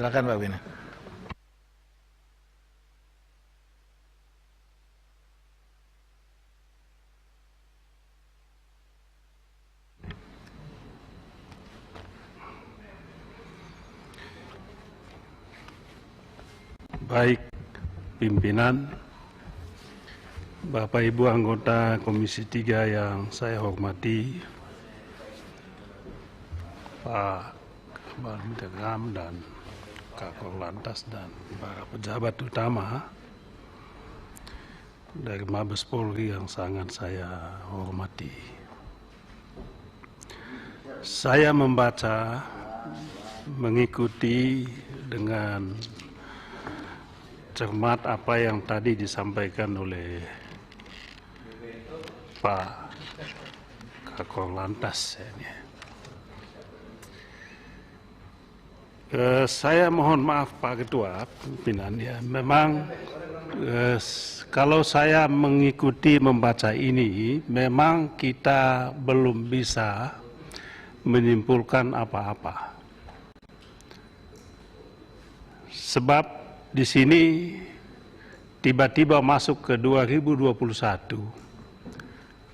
Silakan Pak Bina. Baik pimpinan, Bapak Ibu anggota Komisi 3 yang saya hormati, Pak Kabar Midagam dan Kakor Lantas dan para pejabat utama dari Mabes Polri yang sangat saya hormati. Saya membaca, mengikuti dengan cermat apa yang tadi disampaikan oleh Pak Kakor Lantas. Saya mohon maaf Pak Ketua pimpinan, ya memang kalau saya mengikuti membaca ini memang kita belum bisa menyimpulkan apa-apa. Sebab di sini tiba-tiba masuk ke 2021,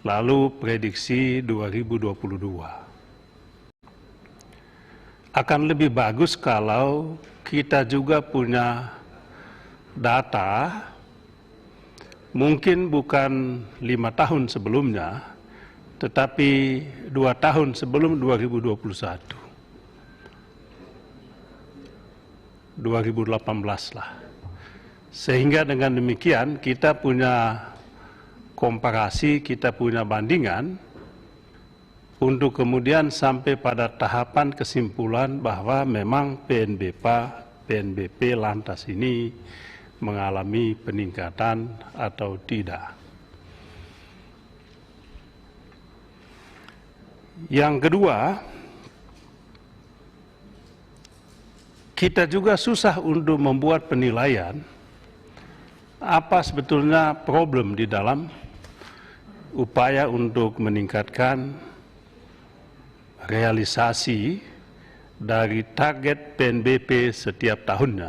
lalu prediksi 2022. Akan lebih bagus kalau kita juga punya data, mungkin bukan 5 tahun sebelumnya, tetapi 2 tahun sebelum 2021. 2018 lah. Sehingga dengan demikian kita punya komparasi, kita punya bandingan untuk kemudian sampai pada tahapan kesimpulan bahwa memang PNBP Lantas ini mengalami peningkatan atau tidak. Yang kedua, kita juga susah untuk membuat penilaian apa sebetulnya problem di dalam upaya untuk meningkatkan realisasi dari target PNBP setiap tahunnya.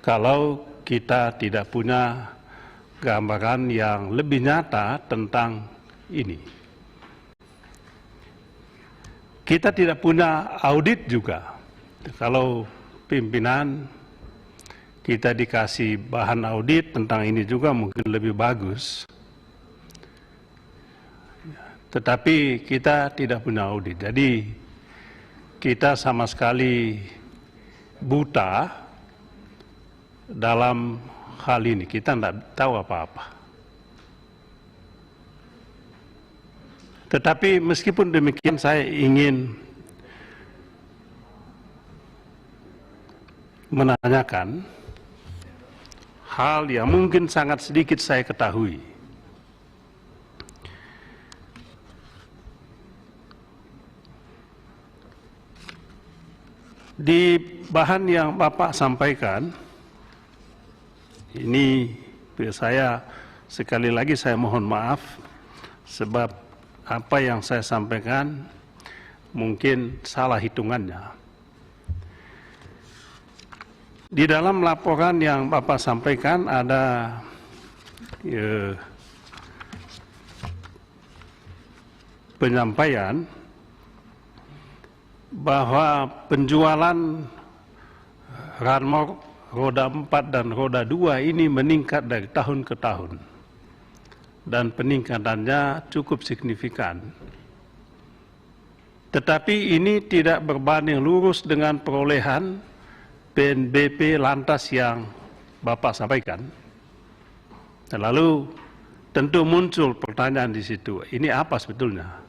Kalau kita tidak punya gambaran yang lebih nyata tentang ini. Kita tidak punya audit juga. Kalau pimpinan kita dikasih bahan audit tentang ini juga mungkin lebih bagus. Tetapi kita tidak punya audit. Jadi kita sama sekali buta dalam hal ini. Kita tidak tahu apa-apa. Tetapi meskipun demikian saya ingin menanyakan hal yang mungkin sangat sedikit saya ketahui. Di bahan yang Bapak sampaikan, ini saya sekali lagi saya mohon maaf sebab apa yang saya sampaikan mungkin salah hitungannya. Di dalam laporan yang Bapak sampaikan ada penyampaian bahwa penjualan Ranmor roda 4 dan roda 2 ini meningkat dari tahun ke tahun dan peningkatannya cukup signifikan. Tetapi ini tidak berbanding lurus dengan perolehan PNBP Lantas yang Bapak sampaikan. Dan lalu tentu muncul pertanyaan di situ, ini apa sebetulnya?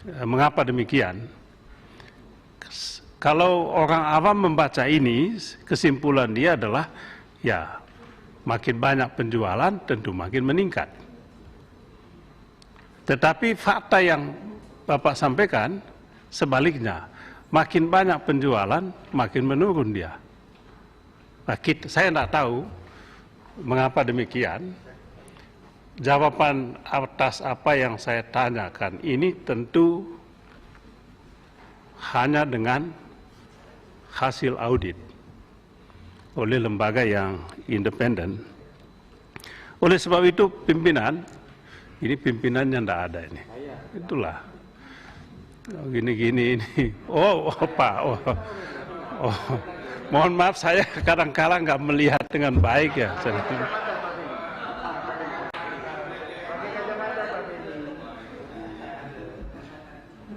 Mengapa demikian? Kalau orang awam membaca ini, kesimpulan dia adalah, ya makin banyak penjualan tentu makin meningkat. Tetapi fakta yang Bapak sampaikan sebaliknya. Makin banyak penjualan, makin menurun dia. Nah, saya tidak tahu mengapa demikian. Jawaban atas apa yang saya tanyakan ini tentu hanya dengan hasil audit oleh lembaga yang independen. Oleh sebab itu pimpinan, ini pimpinannya tidak ada ini. Itulah. Gini-gini ini. Oh, Pak. Oh. Mohon maaf saya kadang-kadang nggak melihat dengan baik ya.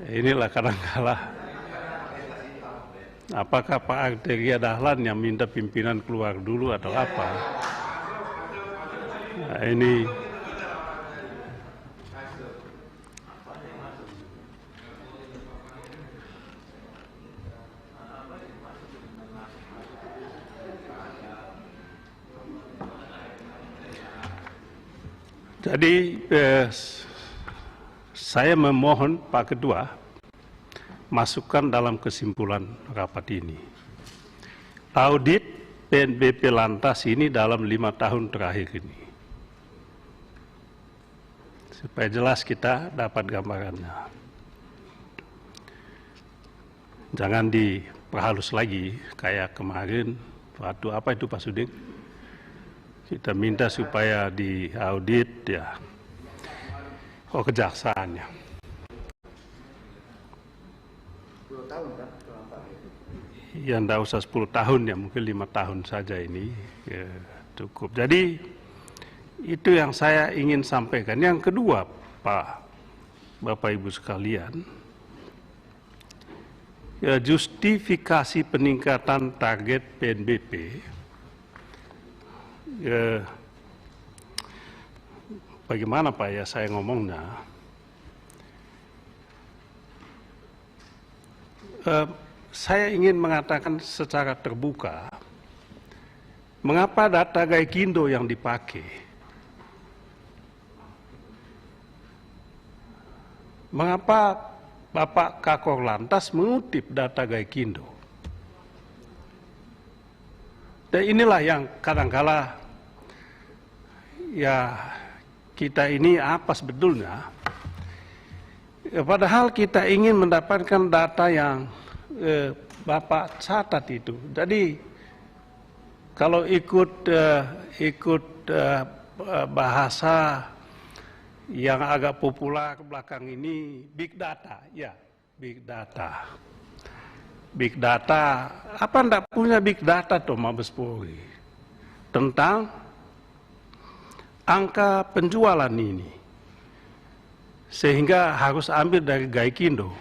Inilah kadang-kadang. Apakah Pak Arteria Dahlan yang minta pimpinan keluar dulu atau apa? Nah, ini jadi saya memohon Pak Ketua masukkan dalam kesimpulan rapat ini. Audit PNBP Lantas ini dalam 5 tahun terakhir ini. Supaya jelas kita dapat gambarannya. Jangan diperhalus lagi kayak kemarin waktu apa itu Pak Suding? Kita minta supaya diaudit ya. Oh, kejaksaannya. 10 tahun kan? Ya tidak usah 10 tahun ya, mungkin 5 tahun saja ini ya, cukup. Jadi itu yang saya ingin sampaikan. Yang kedua, Bapak Ibu sekalian, ya, justifikasi peningkatan target PNBP ya, bagaimana Pak ya saya ngomongnya? Saya ingin mengatakan secara terbuka, mengapa data Gaikindo yang dipakai? Mengapa Bapak Kakor Lantas mengutip data Gaikindo? Dan inilah yang kadang-kala ya kita ini apa sebetulnya? Ya, padahal kita ingin mendapatkan data yang Bapak catat itu. Jadi kalau ikut bahasa yang agak populer belakang ini, big data, ya, big data. Big data, apa enggak punya big data tuh Mabes Polri tentang angka penjualan ini? Sehingga harus ambil dari Gaikindo.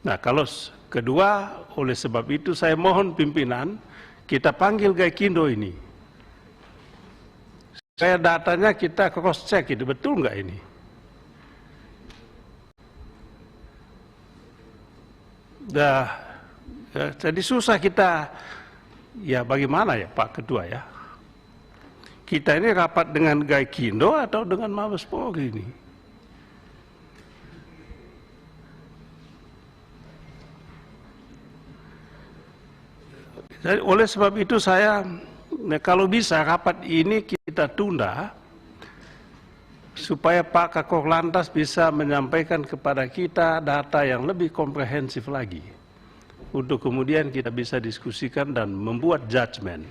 Nah, kalau kedua, oleh sebab itu saya mohon pimpinan, kita panggil Gaikindo ini. Saya datanya kita cross check itu, betul nggak ini? Jadi susah kita, ya bagaimana ya Pak Ketua ya? Kita ini rapat dengan Gaikindo atau dengan Mabes Polri ini? Jadi oleh sebab itu saya, kalau bisa rapat ini kita tunda, supaya Pak Kakor Lantas bisa menyampaikan kepada kita data yang lebih komprehensif lagi, untuk kemudian kita bisa diskusikan dan membuat judgement.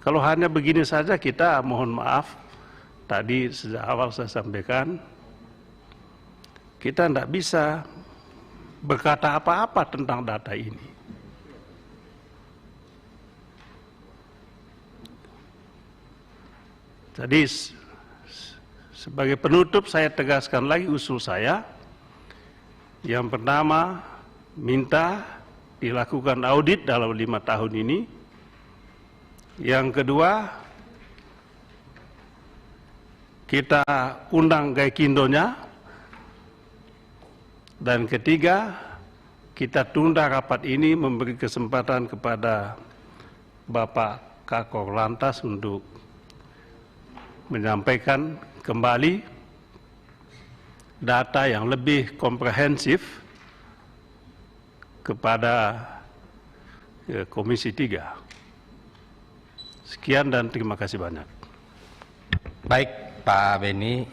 Kalau hanya begini saja kita mohon maaf, tadi sejak awal saya sampaikan, kita tidak bisa berkata apa-apa tentang data ini. Jadi sebagai penutup saya tegaskan lagi usul saya. Yang pertama, minta dilakukan audit dalam 5 tahun ini. Yang kedua, kita undang Gaikindonya. Dan ketiga, kita tunda rapat ini memberi kesempatan kepada Bapak Kakor Lantas untuk menyampaikan kembali data yang lebih komprehensif kepada Komisi 3. Sekian dan terima kasih banyak. Baik Pak Beni.